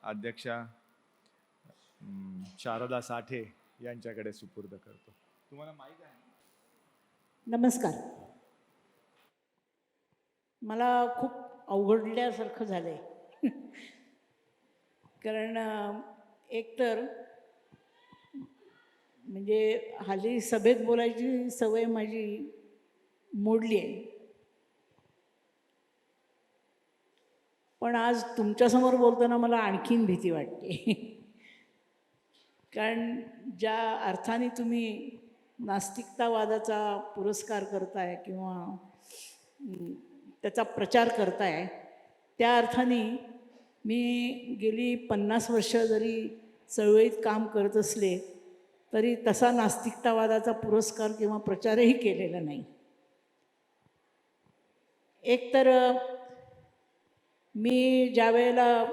अध्यक्षा शारदा साठे यांच्याकडे सुपूर्द करतो. तुम्हाला माहिती आहे? नमस्कार. मला खूप अवघडल्यासारखं झालं आहे. कारण एकतर म्हणजे हल्ली सभेत बोलायची सवय माझी मोडली आहे. पण आज तुमच्यासमोर बोलताना मला आणखीन भीती वाटते. कारण ज्या अर्थाने तुम्ही नास्तिकतावादाचा पुरस्कार करताय किंवा त्याचा प्रचार करताय, त्या अर्थाने मी गेली 50 वर्ष जरी चळवळीत काम करत असले तरी तसा नास्तिकतावादाचा पुरस्कार किंवा प्रचारही केलेला नाही. एकतर मी ज्या वेळेला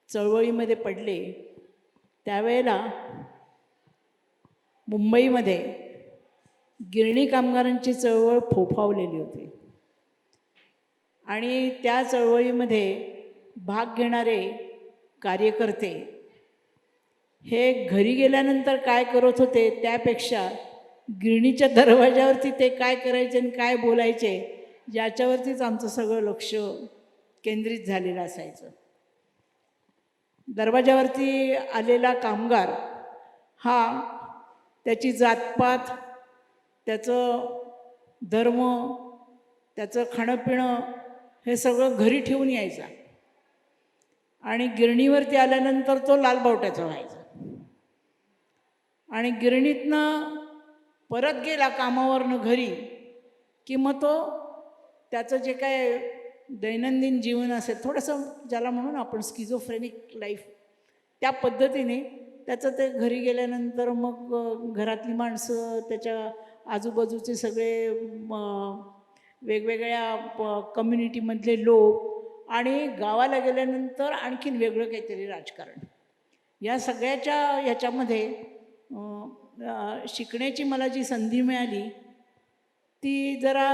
चळवळीमध्ये पडले त्यावेळेला मुंबईमध्ये गिरणी कामगारांची चळवळ फोफावलेली होती आणि त्या चळवळीमध्ये भाग घेणारे कार्यकर्ते हे घरी गेल्यानंतर काय करत होते त्यापेक्षा गिरणीच्या दरवाजावरती ते काय करायचे आणि काय बोलायचे याच्यावरतीच आमचं सगळं लक्ष केंद्रित झालेलं असायचं. दरवाजावरती आलेला कामगार हा त्याची जातपात, त्याचं धर्म, त्याचं खाणंपिणं हे सगळं घरी ठेवून यायचा आणि गिरणीवरती आल्यानंतर तो लालबावट्याचा व्हायचा आणि गिरणीतनं परत गेला कामावरनं घरी की मग तो त्याचं जे काय दैनंदिन जीवन असेल, थोडंसं ज्याला म्हणून आपण स्किझोफ्रेनिक लाईफ, त्या पद्धतीने त्याचं ते घरी गेल्यानंतर मग घरातली माणसं, त्याच्या आजूबाजूचे सगळे वेगवेगळ्या कम्युनिटीमधले लोक आणि गावाला गेल्यानंतर आणखीन वेगळं काहीतरी राजकारण, या सगळ्याच्या ह्याच्यामध्ये शिकण्याची मला जी संधी मिळाली ती जरा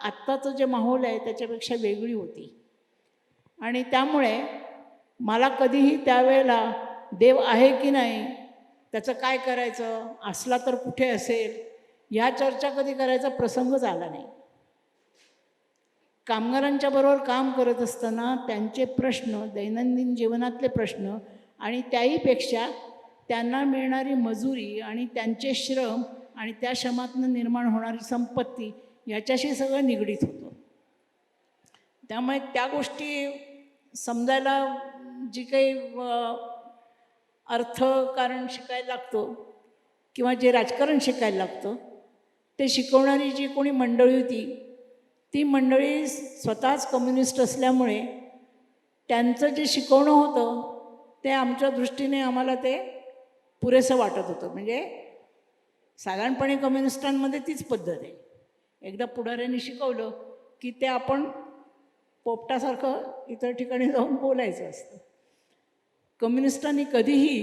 आत्ताचं जे माहोल आहे त्याच्यापेक्षा वेगळी होती. आणि त्यामुळे मला कधीही त्यावेळेला देव आहे की नाही, त्याचं काय करायचं, असला तर कुठे असेल, ह्या चर्चा कधी करायचा प्रसंगच आला नाही. कामगारांच्या बरोबर काम करत असताना त्यांचे प्रश्न, दैनंदिन जीवनातले प्रश्न आणि त्याहीपेक्षा त्यांना मिळणारी मजुरी आणि त्यांचे श्रम आणि त्या श्रमातून निर्माण होणारी संपत्ती याच्याशी सगळं निगडीत होतं. त्यामुळे त्या गोष्टी समजायला जी काही अर्थकारण शिकायला लागतो किंवा जे राजकारण शिकायला लागतं ते शिकवणारी जी कोणी मंडळी होती ती मंडळी स्वतःच कम्युनिस्ट असल्यामुळे त्यांचं जे शिकवणं होतं ते आमच्या दृष्टीने आम्हाला ते पुरेसं वाटत होतं. म्हणजे साधारणपणे कम्युनिस्टांमध्ये तीच पद्धत आहे. एकदा पुढाऱ्यांनी शिकवलं की ते आपण पोपटासारखं इतर ठिकाणी जाऊन बोलायचं असतं. कम्युनिस्टांनी कधीही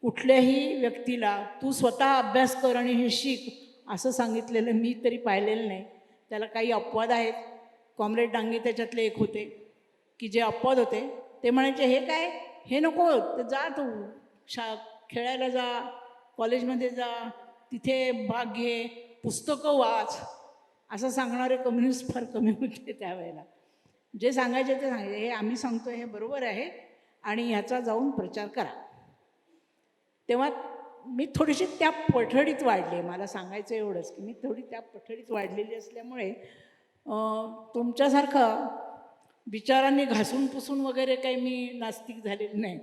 कुठल्याही व्यक्तीला तू स्वतः अभ्यास कर आणि हे शिक असं सांगितलेलं मी तरी पाहिलेलं नाही. त्याला काही अपवाद आहेत. कॉम्रेड डांगे त्याच्यातले एक होते की जे अपवाद होते ते म्हणायचे हे काय, हे नको, ते जा तू खेळायला जा, कॉलेजमध्ये जा, तिथे भाग घे, पुस्तकं वाच, असं सांगणारे कम्युनिस्ट फार कमी होते त्यावेळेला. जे सांगायचे ते सांगायचे, हे आम्ही सांगतो हे बरोबर आहे आणि ह्याचा जाऊन प्रचार करा. तेव्हा मी थोडीशी त्या पठडीत वाढले. मला सांगायचं एवढंच की मी थोडी त्या पठडीत वाढलेली असल्यामुळे तुमच्यासारखं विचारांनी घासून पुसून वगैरे काही मी नास्तिक झालेली नाही.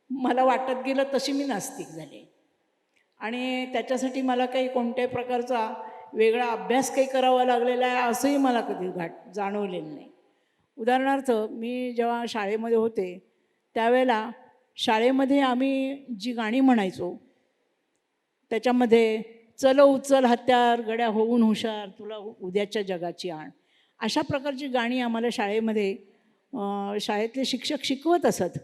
मला वाटत गेलं तशी मी नास्तिक झाले आणि त्याच्यासाठी मला काही कोणत्याही प्रकारचा वेगळा अभ्यास काही करावा लागलेला आहे असंही मला कधी जाणवलेलं नाही. उदाहरणार्थ मी जेव्हा शाळेमध्ये होते त्यावेळेला शाळेमध्ये आम्ही जी गाणी म्हणायचो त्याच्यामध्ये चल उचल हत्यार गड्या होऊन हुशार तुला उद्याच्या जगाची आण, अशा प्रकारची गाणी आम्हाला शाळेमध्ये शाळेतले शिक्षक शिकवत असत.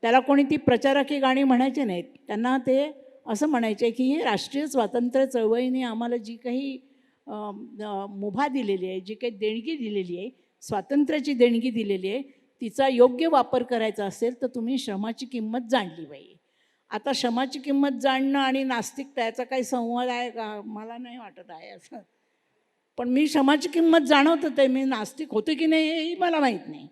त्याला कोणी ती प्रचारकी गाणी म्हणायचे नाहीत. त्यांना ते असं म्हणायचे की ही राष्ट्रीय स्वातंत्र्य चळवळीने आम्हाला जी काही मुभा दिलेली आहे, जी काही देणगी दिलेली आहे, स्वातंत्र्याची देणगी दिलेली आहे, तिचा योग्य वापर करायचा असेल तर तुम्ही श्रमाची किंमत जाणली पाहिजे. आता श्रमाची किंमत जाणणं आणि नास्तिकता याचा काही संवाद आहे का? मला नाही वाटत आहे असं. पण मी श्रमाची किंमत जाणवत होते. मी नास्तिक होते की नाही हेही मला माहीत नाही.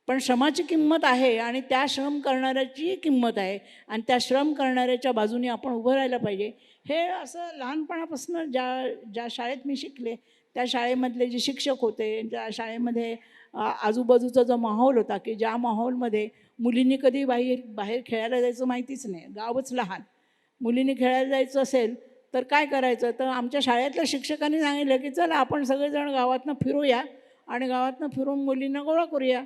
पण श्रमाची किंमत आहे आणि त्या श्रम करणाऱ्याची किंमत आहे आणि त्या श्रम करणाऱ्याच्या बाजूने आपण उभं राहायला पाहिजे. हे असं लहानपणापासून ज्या ज्या शाळेत मी शिकले त्या शाळेमधले जे शिक्षक होते, ज्या शाळेमध्ये आजूबाजूचा जो माहोल होता की ज्या माहोलमध्ये मुलींनी कधी बाहेर बाहेर खेळायला जायचं माहितीच नाही, गावच लहान. मुलींनी खेळायला जायचं असेल तर काय करायचं, तर आमच्या शाळेतल्या शिक्षकांनी सांगितलं की चला आपण सगळेजण गावातनं फिरूया आणि गावातनं फिरून मुलींना गोळा करूया.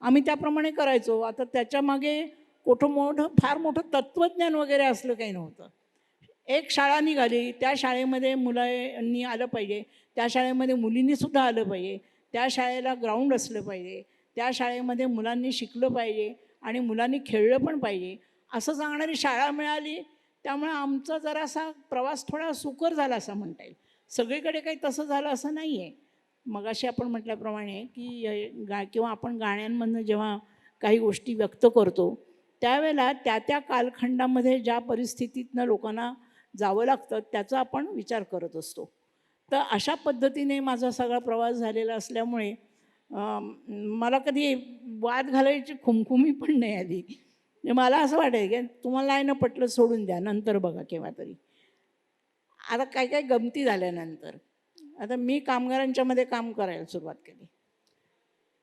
आम्ही त्याप्रमाणे करायचो. आता त्याच्यामागे फार मोठं तत्त्वज्ञान वगैरे असलं काही नव्हतं. एक शाळा निघाली, त्या शाळेमध्ये मुलांनी आलं पाहिजे, त्या शाळेमध्ये मुलींनीसुद्धा आलं पाहिजे, त्या शाळेला ग्राउंड असलं पाहिजे, त्या शाळेमध्ये मुलांनी शिकलं पाहिजे आणि मुलांनी खेळलं पण पाहिजे असं सांगणारी शाळा मिळाली. त्यामुळे आमचा जरासा प्रवास थोडा सुकर झाला असं म्हणता येईल. सगळीकडे काही तसं झालं असं नाही आहे. मगाशी आपण म्हटल्याप्रमाणे की किंवा आपण गाण्यांमधनं जेव्हा काही गोष्टी व्यक्त करतो त्यावेळेला त्या त्या कालखंडामध्ये ज्या परिस्थितीतनं लोकांना जावं लागतं त्याचा आपण विचार करत असतो. तर अशा पद्धतीने माझा सगळा प्रवास झालेला असल्यामुळे मला कधी वाद घालायची खुमखुमी पण नाही आली. म्हणजे मला असं वाटायचं की तुम्हाला नाही ना पटलं सोडून द्या, नंतर बघा केव्हा तरी. आता काही काही गमती झाल्यानंतर आता मी कामगारांच्यामध्ये काम करायला सुरुवात केली.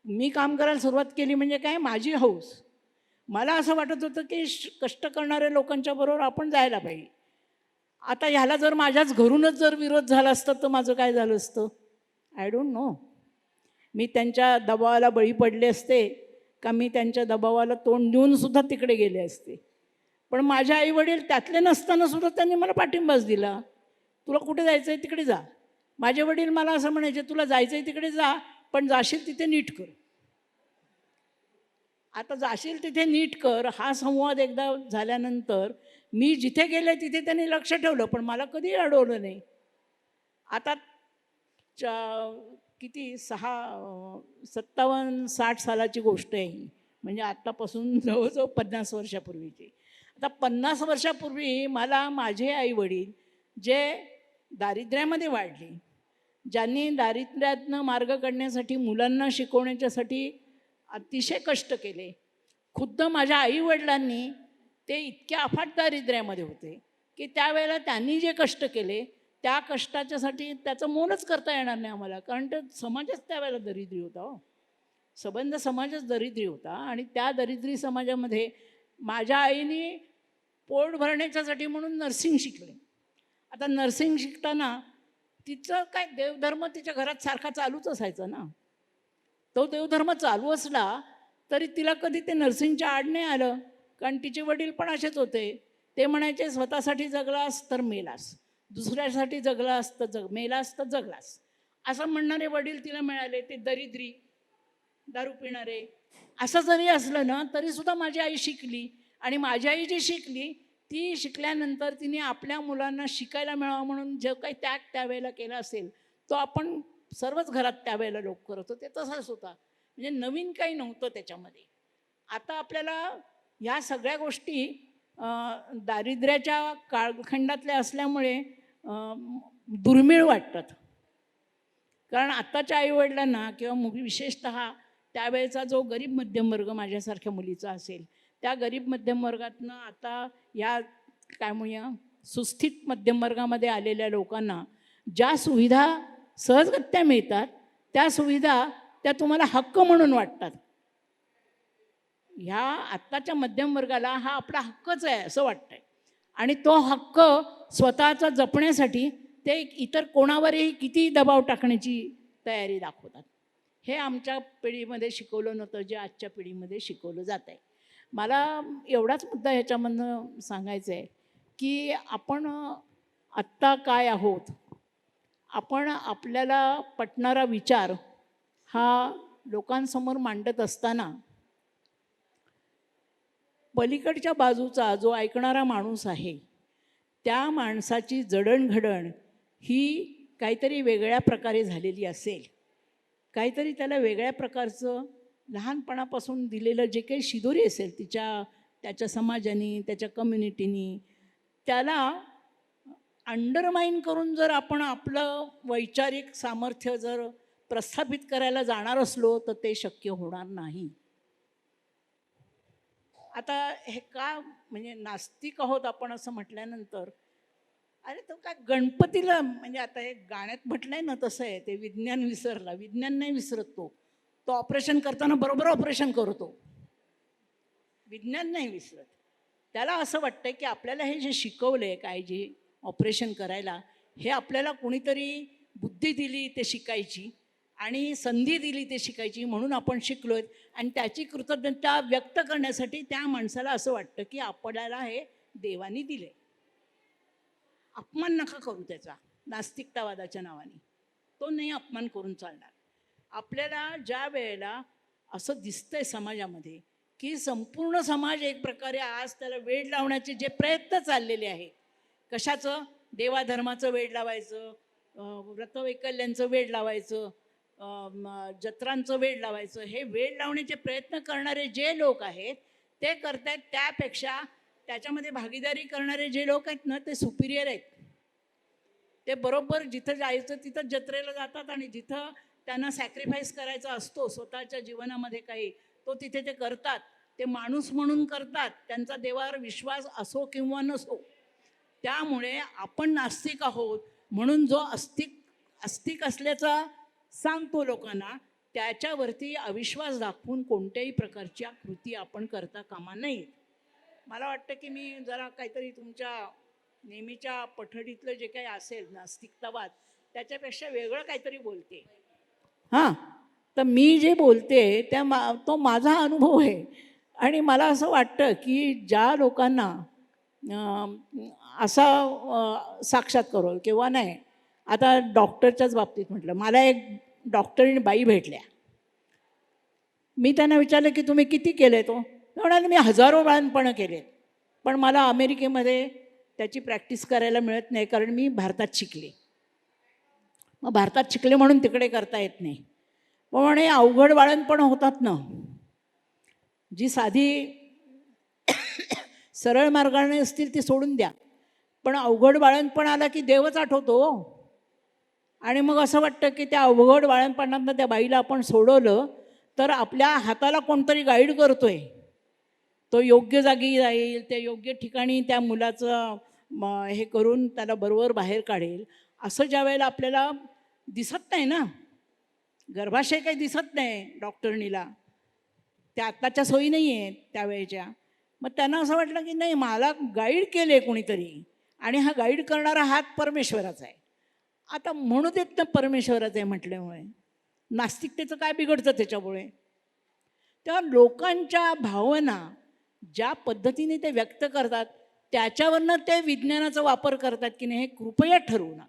मी काम करायला सुरुवात केली म्हणजे काय, माझी हौस. मला असं वाटत होतं की कष्ट करणाऱ्या लोकांच्या बरोबर आपण जायला पाहिजे. आता ह्याला जर माझ्याच घरूनच जर विरोध झाला असता तर माझं काय झालं असतं, आय डोंट नो. मी त्यांच्या दबावाला बळी पडले असते का मी त्यांच्या दबावाला तोंड देऊनसुद्धा तिकडे गेले असते. पण माझे आईवडील त्यातले नसतानासुद्धा त्यांनी मला पाठिंबाच दिला. तुला कुठे जायचं आहे तिकडे जा. माझे वडील मला असं म्हणायचे, तुला जायचं आहे तिकडे जा, पण जाशील तिथे नीट कर. आता जाशील तिथे नीट कर हा संवाद एकदा झाल्यानंतर मी जिथे गेले तिथे त्यांनी लक्ष ठेवलं, पण मला कधी अडवलं नाही. आता किती 57-60 सालाची गोष्ट आहे ही. म्हणजे आत्तापासून जवळजवळ 50 वर्षापूर्वीची. आता 50 वर्षापूर्वी मला माझे आईवडील जे दारिद्र्यामध्ये वाढले, ज्यांनी दारिद्र्यातनं मार्ग काढण्यासाठी मुलांना शिकवण्याच्यासाठी अतिशय कष्ट केले. खुद्द माझ्या आईवडिलांनी ते इतक्या अफाट दारिद्र्यामध्ये होते की त्यावेळेला त्यांनी जे कष्ट केले त्या कष्टाच्यासाठी त्याचं मोलच करता येणार नाही आम्हाला. कारण ते समाजच त्यावेळेला दरिद्री होता. हो, संबंध समाजच दरिद्री होता आणि त्या दरिद्री समाजामध्ये माझ्या आईने पोट भरण्याच्यासाठी म्हणून नर्सिंग शिकले. आता नर्सिंग शिकताना तिचं काय देवधर्म तिच्या घरात सारखा चालूच असायचा ना. तो देवधर्म चालू असला तरी तिला कधी ते नर्सिंगच्या आड नाही आलं. कारण तिचे वडील पण असेच होते. ते म्हणायचे स्वतःसाठी जगलास तर मेलास, दुसऱ्यासाठी जगलास तर मेलास तर जगलास, असं म्हणणारे वडील तिला मिळाले. ते दरिद्री, दारू पिणारे. असं जरी असलं ना तरीसुद्धा माझी आई शिकली आणि माझी आई जी शिकली ती शिकल्यानंतर तिने आपल्या मुलांना शिकायला मिळावं म्हणून जो काही त्याग त्यावेळेला केला असेल तो आपण सर्वच घरात त्यावेळेला लोक करत होते. तसाच होता. म्हणजे नवीन काही नव्हतं त्याच्यामध्ये. आता आपल्याला ह्या सगळ्या गोष्टी दारिद्र्याच्या कालखंडातल्या असल्यामुळे दुर्मिळ वाटतात. कारण आत्ताच्या आईवडिलांना किंवा विशेषतः त्यावेळेचा जो गरीब मध्यमवर्ग माझ्यासारख्या मुलीचा असेल त्या गरीब मध्यमवर्गातनं आता या काय म्हणूया सुस्थित मध्यमवर्गामध्ये आलेल्या लोकांना ज्या सुविधा सहजगत्या मिळतात त्या सुविधा त्या तुम्हाला हक्क म्हणून वाटतात. ह्या आत्ताच्या मध्यमवर्गाला हा आपला हक्कच आहे असं वाटतं आहे आणि तो हक्क स्वतःचा जपण्यासाठी ते इतर कोणावरही किती दबाव टाकण्याची तयारी दाखवतात. हे आमच्या पिढीमध्ये शिकवलं नव्हतं जे आजच्या पिढीमध्ये शिकवलं जात आहे. मला एवढाच मुद्दा ह्याच्यामधनं सांगायचं आहे की आपण आत्ता काय आहोत, आपण आपल्याला पटणारा विचार हा लोकांसमोर मांडत असताना पलीकडच्या बाजूचा जो ऐकणारा माणूस आहे त्या माणसाची जडणघडण ही काहीतरी वेगळ्या प्रकारे झालेली असेल, काहीतरी त्याला वेगळ्या प्रकारचं लहानपणापासून दिलेलं जे काही शिदोरी असेल त्याच्या समाजाने, त्याच्या कम्युनिटीनी, त्याला अंडरमाइन करून जर आपण आपलं वैचारिक सामर्थ्य जर प्रस्थापित करायला जाणार असलो तर ते शक्य होणार नाही. आता हे का म्हणजे नास्तिक आहोत आपण असं म्हटल्यानंतर, अरे तो काय गणपतीला म्हणजे आता हे गाण्यात म्हटलंय ना तसं आहे, ते विज्ञान विसरला. विज्ञान नाही विसरत, तो ऑपरेशन करताना बरोबर ऑपरेशन करतो. विज्ञान नाही विसरत. त्याला असं वाटतं की आपल्याला हे जे शिकवलंय काय जे ऑपरेशन करायला, हे आपल्याला कोणीतरी बुद्धी दिली ते शिकायची आणि संधी दिली ते शिकायची, म्हणून आपण शिकलोय. आणि त्याची कृतज्ञता व्यक्त करण्यासाठी त्या माणसाला असं वाटतं की आपल्याला हे देवानी दिले. अपमान नका करू त्याचा नास्तिकतावादाच्या नावाने. तो नाही अपमान करून चालणार. आपल्याला ज्या वेळेला असं दिसतंय समाजामध्ये की संपूर्ण समाज एक प्रकारे आज त्याला वेड लावण्याचे जे प्रयत्न चाललेले आहेत, कशाचं, देवाधर्माचं वेड लावायचं, व्रतवैकल्यांचं वेड लावायचं, जत्रांचं वेड लावायचं, हे वेड लावण्याचे प्रयत्न करणारे जे लोक आहेत ते करतायत. त्यापेक्षा त्याच्यामध्ये भागीदारी करणारे जे लोक आहेत ना ते सुपिरियर आहेत. ते बरोबर जिथं जायचं तिथं जत्रेला जातात आणि जिथं त्यांना सॅक्रिफाईस करायचा असतो स्वतःच्या जीवनामध्ये काही, तो तिथे ते करतात. ते माणूस म्हणून करतात, त्यांचा देवावर विश्वास असो किंवा नसो. त्यामुळे आपण नास्तिक आहोत म्हणून जो आस्तिक असल्याचा सांगतो लोकांना, त्याच्यावरती अविश्वास दाखवून कोणत्याही प्रकारच्या कृती आपण करता कामा नये. मला वाटतं की मी जरा काहीतरी तुमच्या नेहमीच्या पठडीतलं जे काही असेल नास्तिकतावाद त्याच्यापेक्षा वेगळं काहीतरी बोलते. हां, तर मी जे बोलते तो माझा अनुभव आहे. आणि मला असं वाटतं की ज्या लोकांना असा साक्षात्कार होईल किंवा नाही, आता डॉक्टरच्याच बाबतीत म्हटलं, मला एक डॉक्टरीण बाई भेटल्या. मी त्यांना विचारलं की तुम्ही किती केले? तो म्हणाले मी हजारो बाळंतपणं केले, पण मला अमेरिकेमध्ये त्याची प्रॅक्टिस करायला मिळत नाही कारण मी भारतात शिकले. मग भारतात शिकले म्हणून तिकडे करता येत नाही. मग म्हणे अवघड बाळंतपणं होतात ना, जी साधी सरळ मार्गाने असतील ती सोडून द्या, पण अवघड बाळंतपण आला की देवच आठवतो. आणि मग असं वाटतं की त्या अवघड बाळंतपणातनं त्या बाईला आपण सोडवलं तर आपल्या हाताला कोणतरी गाईड करतोय, तो योग्य जागी जाईल, त्या योग्य ठिकाणी त्या मुलाचं हे करून त्याला बरोबर बाहेर काढेल. असं ज्या वेळेला आपल्याला दिसत नाही ना, गर्भाशय काही दिसत नाही डॉक्टरनीला, त्या आत्ताच्या सोयी नाही आहेत त्यावेळेच्या. मग त्यांना असं वाटलं की नाही, मला गाईड केले कोणीतरी आणि हा गाईड करणारा हात परमेश्वराचा आहे. आता म्हणू देत ना परमेश्वराचं आहे म्हटल्यामुळे नास्तिकतेचं काय बिघडतं त्याच्यामुळे? तेव्हा लोकांच्या भावना ज्या पद्धतीने ते व्यक्त करतात त्याच्यावरनं ते विज्ञानाचा वापर करतात की नाही हे कृपया ठरवू नका.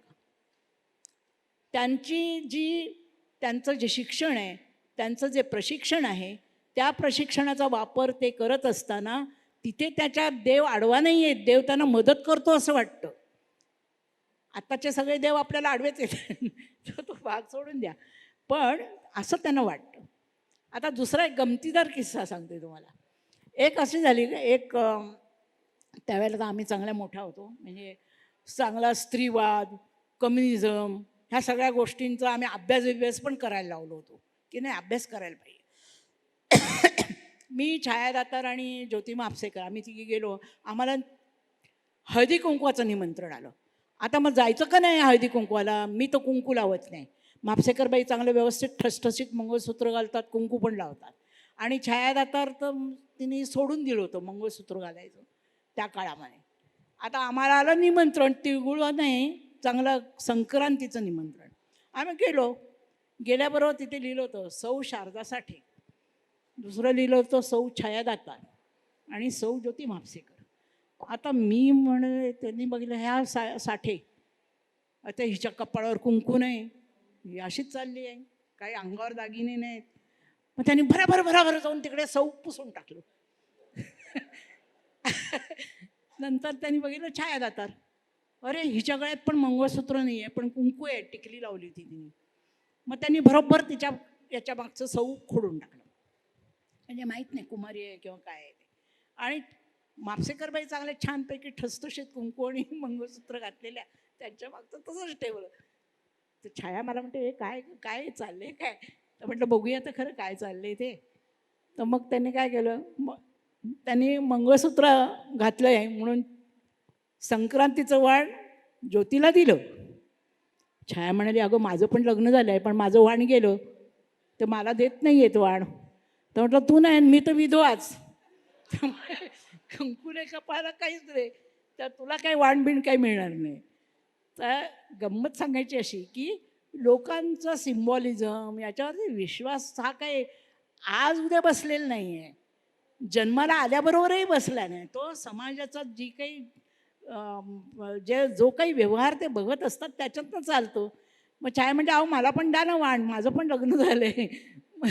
त्यांचं जे शिक्षण आहे, त्यांचं जे प्रशिक्षण आहे, त्या प्रशिक्षणाचा वापर ते करत असताना तिथे त्याच्या देव आडवा नाही आहे, देव त्यांना मदत करतो असं वाटतं. आत्ताचे सगळे देव आपल्याला आडवेच येतात, तो भाग सोडून द्या, पण असं त्यांना वाटतं. आता दुसरा एक गमतीदार किस्सा सांगते तुम्हाला. एक अशी झाली, त्यावेळेला तर आम्ही चांगल्या मोठ्या होतो, म्हणजे चांगला स्त्रीवाद, कम्युनिझम ह्या सगळ्या गोष्टींचा आम्ही अभ्यास पण करायला लावलो होतो की नाही अभ्यास करायला पाहिजे. मी, छाया दातार आणि ज्योती म्हापसेकर आम्ही तिघी गेलो. आम्हाला हळदी कुंकवाचं निमंत्रण आलं. आता मग जायचं का नाही हळदी कुंकवाला? मी तर कुंकू लावत नाही. म्हापसेकरबाई चांगलं व्यवस्थित ठसठसीत मंगळसूत्र घालतात, कुंकू पण लावतात. आणि छाया दातार तर तिने सोडून दिलं होतं मंगळसूत्र घालायचं त्या काळामध्ये. आता आम्हाला आलं निमंत्रण, तिळगुळ नाही, चांगलं संक्रांतीचं निमंत्रण. आम्ही गेलो. गेल्याबरोबर तिथे लिहिलं होतं सौ शारदा साठे, दुसरं लिहिलं होतं सौ छाया दातार आणि सौ ज्योती म्हापसेकर. आता मी त्यांनी बघितलं ह्या साठे, आता हिच्या कपाळावर कुंकू नाही, ही अशीच चालली आहे, काही अंगावर दागिने नाहीत. मग त्यांनी भराभर जाऊन तिकडे सौ पुसून टाकलं. नंतर त्यांनी बघितलं छाया दातार, अरे हिच्या गळ्यात पण मंगळसूत्र नाही आहे पण कुंकू आहे, टिकली लावली होती तिने. मग त्यांनी बरोबर याच्या मागचं सौ खोडून टाकलं. म्हणजे माहीत नाही कुमारी आहे किंवा काय आहे ते. आणि मापसेकरबाई चांगल्या छानपैकी ठसठशीत कुंकू आणि मंगळसूत्र घातलेल्या, त्यांच्या मागचं तसंच ठेवलं. तर छाया मला म्हणते, हे काय काय चाललंय काय? तर म्हटलं बघूया तर खरं काय चाललंय ते. तर मग त्यांनी काय केलं, त्यांनी मंगळसूत्र घातलं आहे म्हणून संक्रांतीचं वाण ज्योतीला दिलं. छाया म्हणाली, अगं माझं पण लग्न झालं आहे, पण माझं वाण गेलं, तर मला देत नाही येत वाण. तर म्हटलं तू नाही, मी तर विधवाच, त्यामुळे कंकुले कपाळाला काहीच नाही, तर तुला काही वाणबिण काही मिळणार नाही. तर गंमत सांगायची अशी की लोकांचं सिम्बॉलिझम याच्यावरती विश्वास हा काही आज उद्या बसलेला नाही आहे, जन्माला आल्याबरोबरही बसला नाही. तो समाजाचा जी काही जो काही व्यवहार ते बघत असतात त्याच्यातनं चालतो. मग छाया म्हणजे अहो मला पण द्या ना वाण, माझं पण लग्न झालं आहे.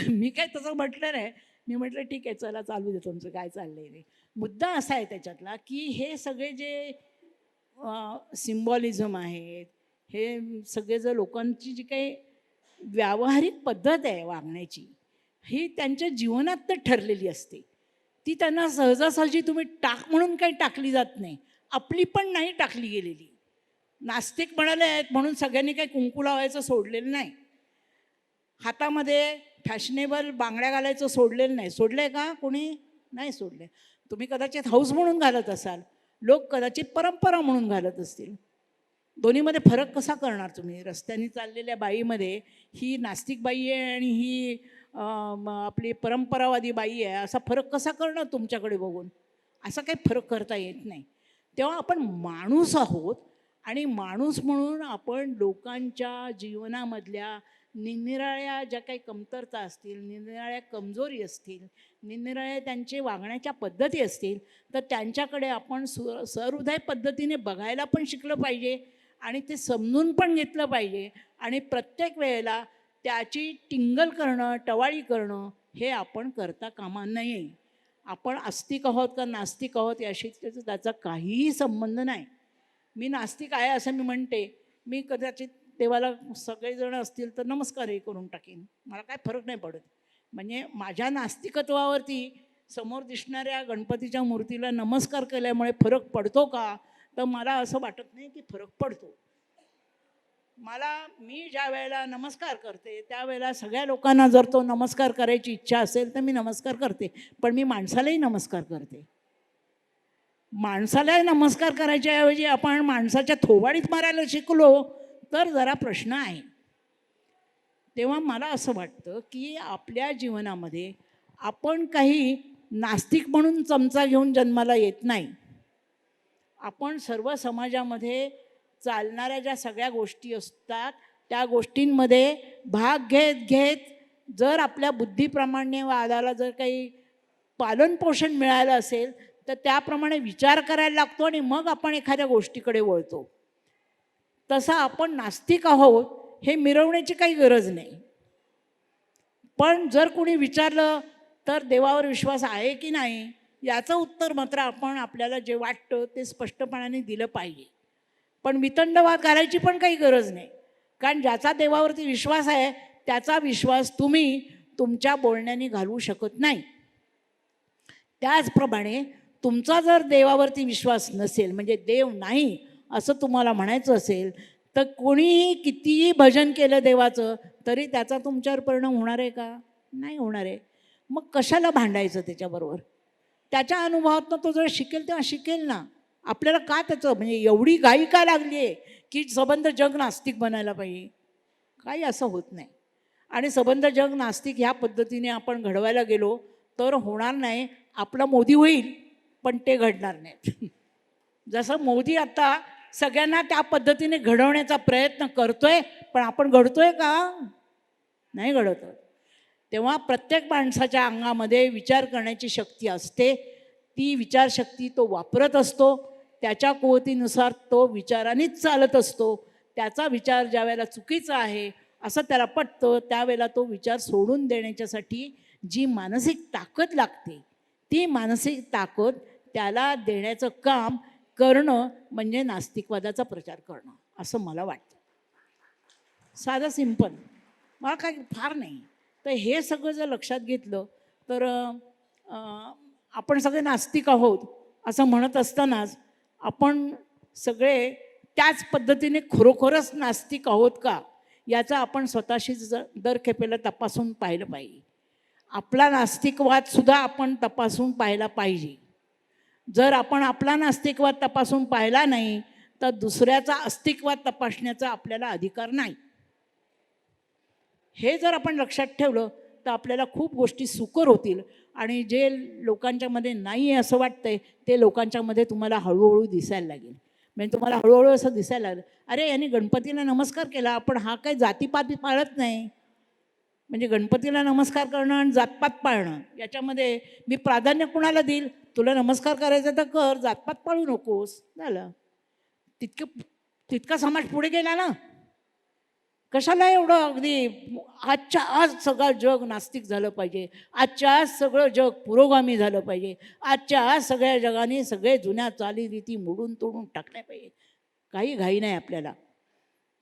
मी काय तसं म्हटलं नाही. मी म्हटलं ठीक आहे चला चालू दे तुमचं काय चाललंय ते. मुद्दा असा आहे त्याच्यातला की हे सगळे जे सिम्बॉलिझम आहेत, हे सगळे जर लोकांची जी काही व्यावहारिक पद्धत आहे वागण्याची, ही त्यांच्या जीवनात तर ठरलेली असते. ती त्यांना सहजासहजी तुम्ही टाक म्हणून काही टाकली जात नाही, आपली पण नाही टाकली गेलेली. नास्तिक म्हणाले आहेत म्हणून सगळ्यांनी काही कुंकू लावायचं सोडलेलं नाही, हातामध्ये फॅशनेबल बांगड्या घालायचं सोडलेलं नाही. सोडलं आहे का कोणी? नाही सोडले. तुम्ही कदाचित हौस म्हणून घालत असाल, लोक कदाचित परंपरा म्हणून घालत असतील. दोन्हीमध्ये फरक कसा करणार तुम्ही? रस्त्याने चाललेल्या बाईमध्ये ही नास्तिक बाई आहे आणि ही आपली परंपरावादी बाई आहे, असा फरक कसा करणार तुमच्याकडे बघून? असा काही फरक करता येत नाही. तेव्हा आपण माणूस आहोत आणि माणूस म्हणून आपण लोकांच्या जीवनामधल्या निरनिराळ्या ज्या काही कमतरता असतील, निरनिराळ्या कमजोरी असतील, निरनिराळ्या त्यांचे वागण्याच्या पद्धती असतील, तर त्यांच्याकडे आपण सहृदय पद्धतीने बघायला पण शिकलं पाहिजे आणि ते समजून पण घेतलं पाहिजे. आणि प्रत्येक वेळेला त्याची टिंगल करणं, टवाळी करणं हे आपण करता कामा नये. आपण आस्तिक आहोत का नास्तिक आहोत याशी त्याचा काहीही संबंध नाही. मी नास्तिक आहे असं मी म्हणते, मी कदाचित देवाला सगळेजण असतील तर नमस्कारही करून टाकीन, मला काय फरक नाही पडत. म्हणजे माझ्या नास्तिकत्वावरती समोर दिसणाऱ्या गणपतीच्या मूर्तीला नमस्कार केल्यामुळे फरक पडतो का? तर मला असं वाटत नाही की फरक पडतो. मी ज्या वेळेला नमस्कार करते त्यावेळेला सगळ्या लोकांना जर तो नमस्कार करायची इच्छा असेल तर मी नमस्कार करते, पण मी माणसालाही नमस्कार करते. माणसाला नमस्कार करायच्या ऐवजी आपण माणसाच्या थोबाडीत मारायला शिकलो तर जरा प्रश्न आहे. तेव्हा मला असं वाटतं की आपल्या जीवनामध्ये आपण काही नास्तिक म्हणून चमचा घेऊन जन्माला येत नाही. आपण सर्व समाजामध्ये चालणाऱ्या ज्या सगळ्या गोष्टी असतात त्या गोष्टींमध्ये भाग घेत घेत जर आपल्या बुद्धीप्रमाणे वादाला जर काही पालनपोषण मिळालं असेल तर त्याप्रमाणे विचार करायला लागतो आणि मग आपण एखाद्या गोष्टीकडे वळतो. तसं आपण नास्तिक आहोत हे मिरवण्याची काही गरज नाही. पण जर कोणी विचारलं तर देवावर विश्वास आहे की नाही याचं उत्तर मात्र आपण आपल्याला जे वाटतं ते स्पष्टपणाने दिलं पाहिजे. पण वितंडवाद करायची पण काही गरज नाही, कारण ज्याचा देवावरती विश्वास आहे त्याचा विश्वास तुम्ही तुमच्या बोलण्याने घालवू शकत नाही. त्याचप्रमाणे तुमचा जर देवावरती विश्वास नसेल, म्हणजे देव नाही असं तुम्हाला म्हणायचं असेल, तर कोणीही कितीही भजन केलं देवाचं तरी त्याचा तुमच्यावर परिणाम होणार आहे का? नाही होणार आहे. मग कशाला भांडायचं त्याच्याबरोबर? त्याच्या अनुभवातनं तो जर शिकेल तेव्हा शिकेल ना. आपल्याला का त्याचं म्हणजे एवढी घाई का लागली आहे की संबंध जग नास्तिक बनायला पाहिजे? काही असं होत नाही. आणि संबंध जग नास्तिक ह्या पद्धतीने आपण घडवायला गेलो तर होणार नाही. आपला मोदी होईल पण ते घडणार नाहीत. जसं मोदी आता सगळ्यांना त्या पद्धतीने घडवण्याचा प्रयत्न करतोय, पण आपण घडतोय का? नाही घडत. तेव्हा प्रत्येक माणसाच्या अंगामध्ये विचार करण्याची शक्ती असते. ती विचारशक्ती तो वापरत असतो, त्याच्या कुवतीनुसार तो विचारानेच चालत असतो. त्याचा विचार ज्या वेळेला चुकीचा आहे असं त्याला पटतं त्यावेळेला तो विचार सोडून देण्याच्यासाठी जी मानसिक ताकद लागते ती मानसिक ताकद त्याला देण्याचं काम करणं म्हणजे नास्तिकवादाचा प्रचार करणं असं मला वाटतं. साधं सिंपल, मला काही फार नाही. तर हे सगळं जर लक्षात घेतलं तर आपण सगळे नास्तिक आहोत असं म्हणत असतानाच आपण सगळे त्याच पद्धतीने खरोखरच नास्तिक आहोत का याचा आपण स्वतःशीच दर खेपेला तपासून पाहिलं पाहिजे. आपला नास्तिकवादसुद्धा आपण तपासून पाहायला पाहिजे. जर आपण आपला नास्तिकवाद तपासून पाहिला नाही तर दुसऱ्याचा अस्तिकवाद तपासण्याचा आपल्याला अधिकार नाही. हे जर आपण लक्षात ठेवलं तर आपल्याला खूप गोष्टी सुकर होतील आणि जे लोकांच्यामध्ये नाही आहे असं वाटतंय ते लोकांच्यामध्ये तुम्हाला हळूहळू दिसायला लागेल. म्हणजे तुम्हाला हळूहळू असं दिसायला लागलं, अरे यांनी गणपतीला नमस्कार केला, आपण हा काही जातीपात पाळत नाही. म्हणजे गणपतीला नमस्कार करणं आणि जातपात पाळणं याच्यामध्ये मी प्राधान्य कुणाला देईल? तुला नमस्कार करायचा तर कर, जातपात पाळू नकोस. झालं. तितका समाज पुढे गेला ना. कशाला एवढं अगदी आजच्या आज सगळं जग नास्तिक झालं पाहिजे, आजच्या आज सगळं जग पुरोगामी झालं पाहिजे, आजच्या आज सगळ्या जगाने सगळे जुन्या चालीरीती मोडून तोडून टाकल्या पाहिजे. काही घाई नाही आपल्याला.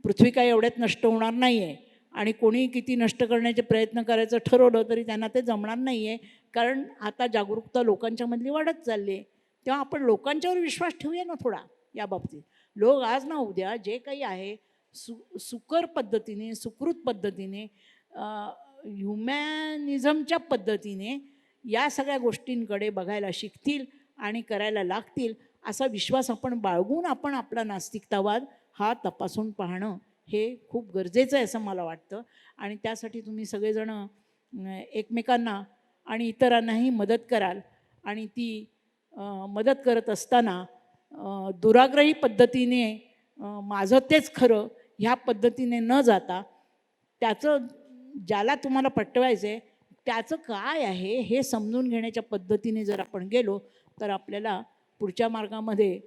पृथ्वी काही एवढ्यात नष्ट होणार नाही आहे आणि कोणी किती नष्ट करण्याचे प्रयत्न करायचं ठरवलं तरी त्यांना ते जमणार नाही आहे. कारण आता जागरूकता लोकांच्यामधली वाढत चालली आहे. तेव्हा आपण लोकांच्यावर विश्वास ठेवूया ना थोडा या बाबतीत. लोक आज ना उद्या जे काही आहे सुकर पद्धतीने, सुकृत पद्धतीने, ह्युमॅनिझमच्या पद्धतीने या सगळ्या गोष्टींकडे बघायला शिकतील आणि करायला लागतील असा विश्वास आपण बाळगून आपण आपला नास्तिकतावाद हा तपासून पाहणं हे खूप गरजेचं आहे असं मला वाटतं. आणि त्यासाठी तुम्ही सगळेजणं एकमेकांना आणि इतरांनाही मदत कराल आणि ती मदत करत असताना दुराग्रही पद्धतीने माझं तेच खरं ह्या पद्धतीने न जाता त्याचं ज्याला तुम्हाला पटवायचं आहे त्याचं काय आहे हे समजून घेण्याच्या पद्धतीने जर आपण गेलो तर आपल्याला पुढच्या मार्गामध्ये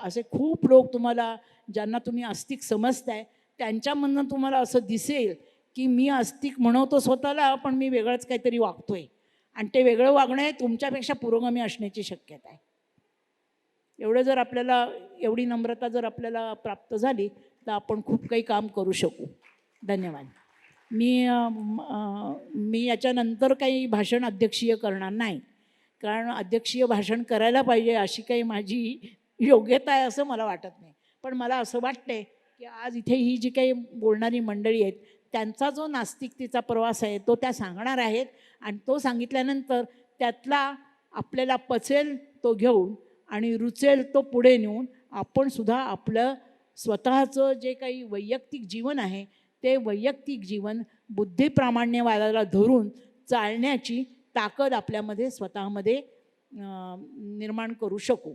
असे खूप लोक तुम्हाला ज्यांना तुम्ही आस्तिक समजताय त्यांच्यामधनं तुम्हाला असं दिसेल की मी आस्तिक म्हणवतो स्वतःला पण मी वेगळंच काहीतरी वागतोय आणि ते वेगळं वागणं हे तुमच्यापेक्षा पुरोगामी असण्याची शक्यता आहे. एवढं जर आपल्याला एवढी नम्रता जर आपल्याला प्राप्त झाली तर आपण खूप काही काम करू शकू. धन्यवाद. मी याच्यानंतर काही भाषण अध्यक्षीय करणार नाही कारण अध्यक्षीय भाषण करायला पाहिजे अशी काही माझी योग्यता आहे असं मला वाटत नाही. पण मला असं वाटतंय की आज इथे ही जी काही बोलणारी मंडळी आहेत त्यांचा जो नास्तिकतेचा प्रवास आहे तो त्या सांगणार आहेत आणि तो सांगितल्यानंतर त्यातला आपल्याला पचेल तो घेऊन आणि रुचेल तो पुढे नेऊन आपण सुद्धा आपलं स्वतःचं जे काही वैयक्तिक जीवन आहे ते वैयक्तिक जीवन बुद्धिप्रामाण्यवादाला धरून चालण्याची ताकद आपल्यामध्ये स्वतःमध्ये निर्माण करू शकू.